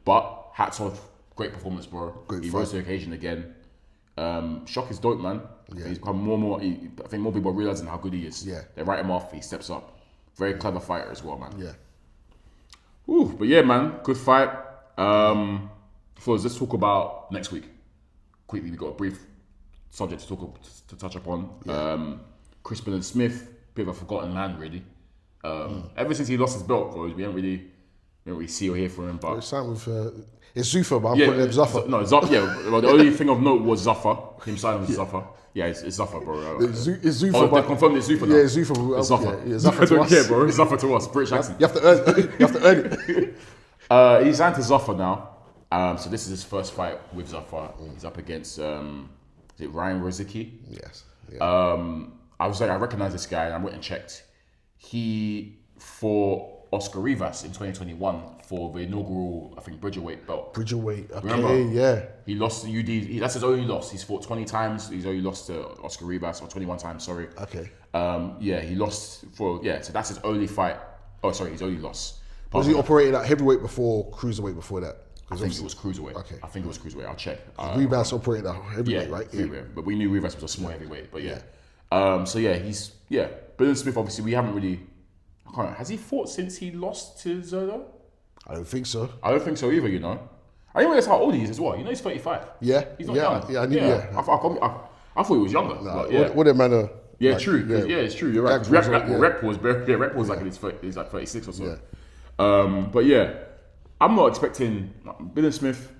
But hats off, great performance, bro. He rose to the occasion again. Shock is dope, man. Yeah. He's become more and more. I think more people are realizing how good he is. Yeah. They write him off. He steps up. Very clever fighter as well, man. Yeah. Ooh, but yeah, man, good fight. Flowz, let's talk about next week. Quickly, we got a brief subject to touch upon. Yeah. Chris Billam-Smith, bit of a forgotten man, really. Ever since he lost his belt, Flowz, we didn't really see or hear from him. But it's signed with it's Zuffa, but I'm calling him Zuffa. No, Zuffa. Yeah, well, the only thing of note was Zuffa. Him signing with Zuffa. Yeah, it's Zuffa, bro. It's Zuffa. They confirmed it's Zuffa now. Yeah, it's Zuffa. It's Zuffa. Yeah, Zuffa to us. Yeah, bro. It's Zuffa to us. British accent. You have to earn it. He's signed to Zuffa now. So this is his first fight with Zuffa. He's up against is it Ryan Rozicki? Yes. Yeah. I was like, I recognize this guy, and I went and checked. He fought Oscar Rivas in 2021 for the inaugural, I think, Bridgerweight belt. Bridgerweight, okay, remember? Yeah. He lost to UD. That's his only loss. He's fought 20 times. He's only lost to Oscar Rivas, or 21 times, sorry. Okay. He lost so that's his only fight. Oh, sorry, his only loss. Was he operating at heavyweight before, cruiserweight before that? I think it was cruiserweight. Okay. I think it was cruiserweight. I'll check. Rivas operated at heavyweight, right? Yeah. But we knew Rivas was a small heavyweight. But Billam-Smith, obviously, we haven't really... Has he fought since he lost to Zerdo? I don't think so. I don't think so either, you know. I didn't realize how old he is as well. You know he's 35. Yeah. He's not young. Yeah, I knew, I thought he was younger. Nah, what did matter? Yeah, Like, true. Yeah, it's true. You're right. Rep Rep was like in his he's like 36 or so. Yeah. But yeah, I'm not expecting Billam-Smith.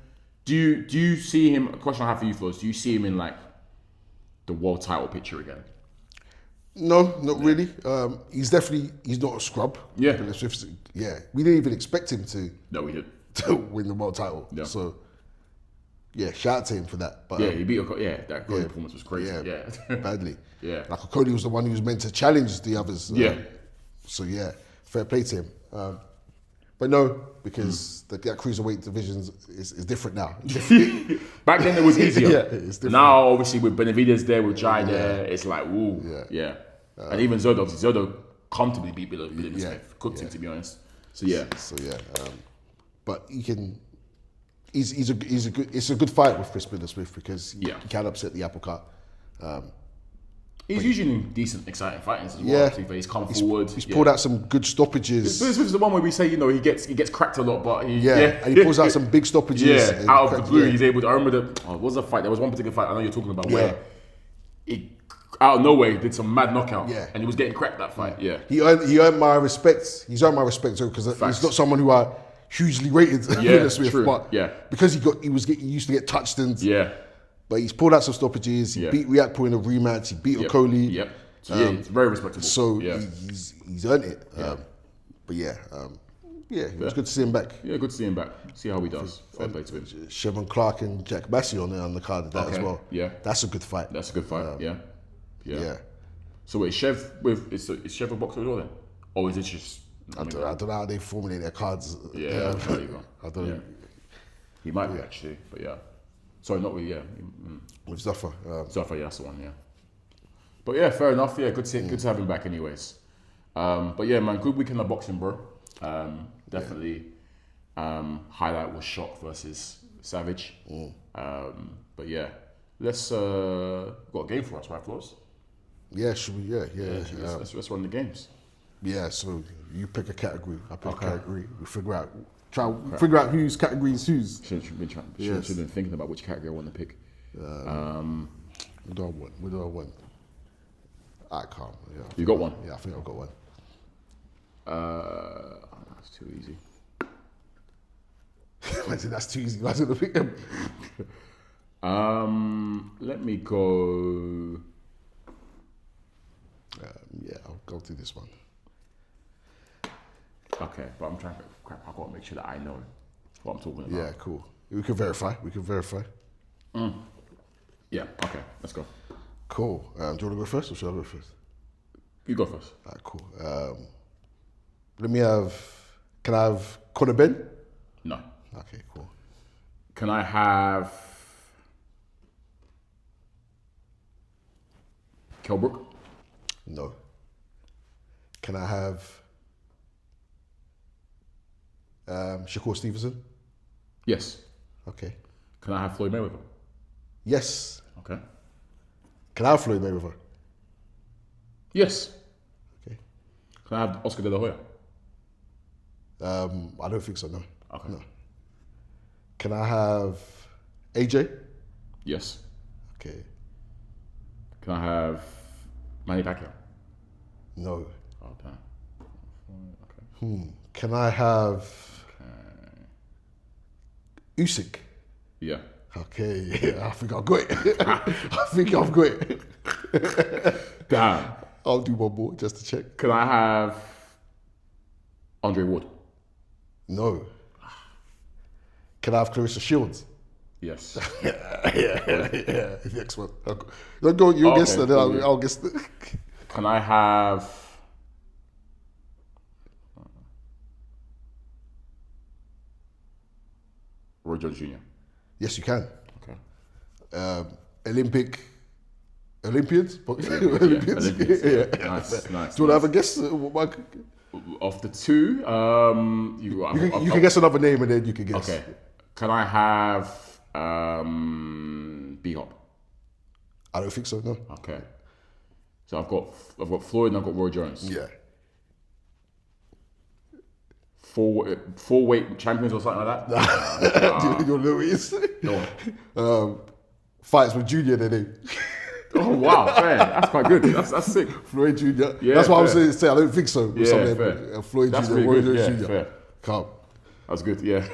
Do you see him? A question I have for you, Flowz. Do you see him in like the world title picture again? No, not really. He's not a scrub. Yeah. Billam-Smith, yeah. We didn't even expect him No, we did. to win the world title. Yeah. So, yeah, shout out to him for that. But, Yeah, he beat. That Cody performance was crazy. Yeah. badly. Yeah. Like Cody was the one who was meant to challenge the others. Yeah. So yeah, fair play to him. But no, because that cruiserweight division is different now. Back then it was easier. Yeah, it's different. Now, obviously, with Benavidez there, with Jai there, it's like, woo. Yeah. And even Zodo comfortably beat Billam-Smith. Cooked him, to be honest. So yeah. But he can. He's a good. It's a good fight with Chris Billam-Smith because he can upset the apple cart. He's usually in decent, exciting fightings as well. Yeah. He's come forward. He's pulled out some good stoppages. This is the one where we say, he gets cracked a lot, but and he pulls out some big stoppages. Yeah, out of the blue, he's able to. I remember what was the fight? There was one particular fight I know you're talking about where he, out of nowhere, he did some mad knockout. Yeah. And he was getting cracked that fight. Yeah. He earned my respect. He's earned my respect too because he's not someone who I hugely rated. Yeah, Smith, true. But because he used to get touched and but he's pulled out some stoppages. He beat Riakpo in a rematch. He beat Okoli. Yep. So it's very respectable. So he's earned it. But it was good to see him back. Yeah, good to see him back. See how he does. Fair play to him. Shevon Clark and Jack Massey on the card of that as well. Yeah. That's a good fight. That's a good fight. Yeah. So wait, is Chev a boxer as well then? Or is it just... I don't know how they formulate their cards. Yeah, there you go. I don't know. He might be actually, but yeah. Sorry, not with, With Zuffa. Zuffa, that's the one, yeah. But yeah, fair enough. Yeah, good to have him back anyways. But yeah, man, good weekend of boxing, bro. Definitely. Highlight was Shock versus Savage. But yeah, let's got a game for us, right, Flowz? Yeah, should we? Yeah. Let's run the games. Yeah, so you pick a category, I pick a category. We figure out whose category is whose. Should have been thinking about which category I want to pick. What do I want? Alright, calm. Yeah, You got one? Yeah, I think I've got one. That's too easy. That's too easy. Imagine the pick them. Let me go. I'll go to this one. Okay, but I'm trying to I gotta make sure that I know what I'm talking about. Yeah, cool. We can verify. Yeah, okay, let's go. Cool. Do you want to go first or should I go first? You go first. Alright, cool. Can I have Conor Ben? No. Okay, cool. Can I have Kell Brook? No. Can I have Shakur Stevenson? Yes. Okay. Can I have Floyd Mayweather? Yes. Okay. Can I have Floyd Mayweather? Yes. Okay. Can I have Oscar De La Hoya? I don't think so, no. Okay. No. Can I have AJ? Yes. Okay. Can I have Manny Pacquiao? No. Oh, damn. Okay. Can I have Usyk? Yeah. Okay, I think I've got it. Damn. I'll do one more just to check. Can I have Andre Ward? No. Can I have Clarissa Shields? Yes. Yeah. Next one. Don't go. You'll guess it. Then I'll guess it. Can I have Roy Jones Jr.? Yes, you can. Okay. Olympians? Olympians. Yeah. Nice. Do you want to have a guess? Of the two, you can guess another name and then you can guess. Okay. Can I have B-Hop? I don't think so, no. Okay. So I've got Floyd and I've got Roy Jones. Yeah. Four weight champions or something like that. Do you know what it is? No. Fights with Junior, their name. Oh wow, fair. That's quite good. That's sick. Floyd Jr. Yeah, That's what I was fair. saying. I don't think so. Yeah, fair. Floyd That's Jr. pretty Roy good. Jones Yeah, Jr. fair. Calm. That's good. Yeah.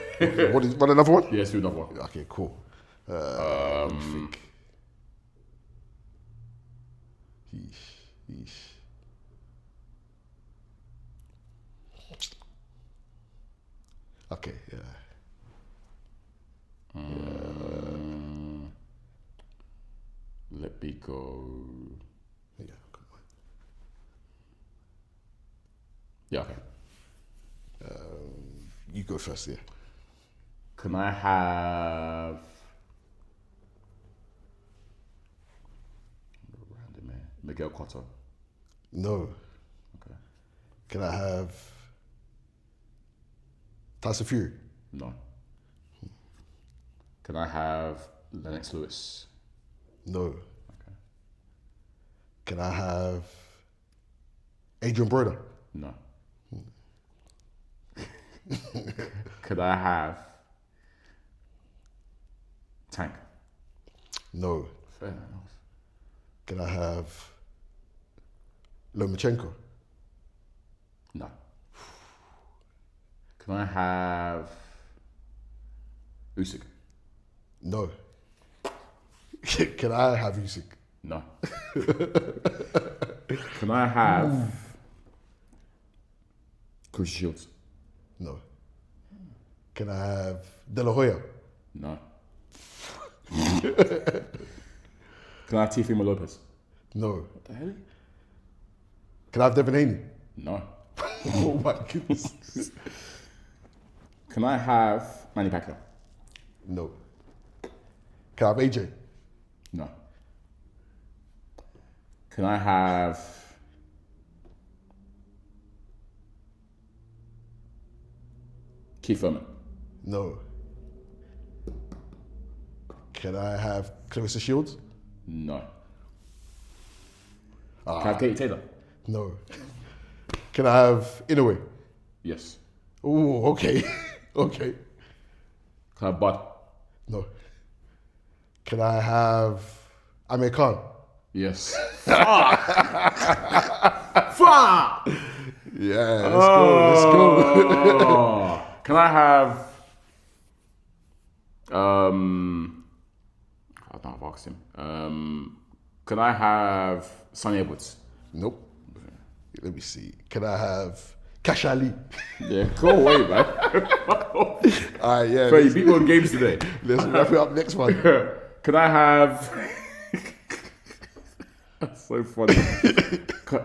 Want another one? Yeah, let's do another one. Okay, cool. Think. Yeesh. Okay, yeah. Let me go. Yeah, come on. Yeah, okay. You go first, yeah. Can I have random man? Miguel Cotto? No. Okay. Can I have Tyson Fury? No. Can I have Lennox Lewis? No. Okay. Can I have Adrian Broder? No. Could I have Tank? No. Fair enough. Can I have Lomachenko? No. Can I have Usyk? No. Can I have Usyk? No. Can I have Chris Shields? No. Can I have De La Hoya? No. Can I have Teofimo Lopez? No. What the hell? Can I have Devin Haney? No. Oh my goodness. Can I have Manny Pacquiao? No. Can I have AJ? No. Can I have Keith Thurman? No. Can I have Clarissa Shields? No. Can I have Katie Taylor? No. Can I have Inoue? Yes. Oh, okay. Okay. Can I have Bud? No. Can I have Amir Khan? Yes. Yeah, let's go. Oh. Can I have I've asked him. Can I have Sonny Edwards? Nope. Let me see. Can I have Cash Ali? Yeah, go away, man. All right, yeah. Bro, you beat me on games today. Let's wrap it up next one. Can I have? That's so funny.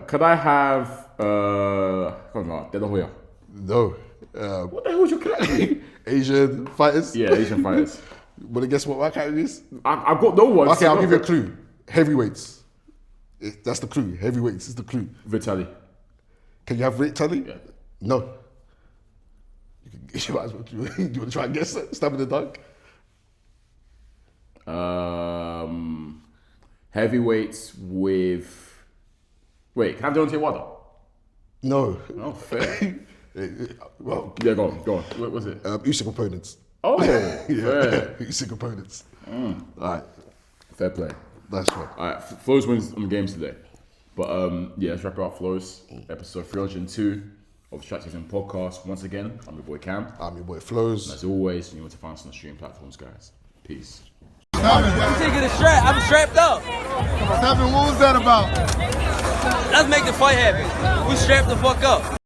Can I have? Come on, De La Hoya. No. What the hell was your category? Asian fighters? Yeah, Asian fighters. Want to guess what my category is? I've got no one. Okay, I'll give you a clue. Heavyweights. That's the clue. Heavyweights is the clue. Vitaly. Can you have Vitaly? Yeah. No. You might as well. Do you want to try and guess it? Stab in the dark? Heavyweights with. Wait, can I have Deontay Wilder? No. Oh, fair. Well, Yeah, go on. What was it? Usyk opponents. Oh, Yeah, fair. Usyk opponents. All right, Fair play. nice one. All right, Flowz wins on the games today. But yeah, let's wrap it up, Flowz. Episode 302 of the Track Season Podcast. Once again, I'm your boy Cam. I'm your boy Flowz. As always, you want to find us on the streaming platforms, guys. Peace. You should get a strap. I'm strapped up. What's happening? What was that about? Let's make the fight happen. We strapped the fuck up.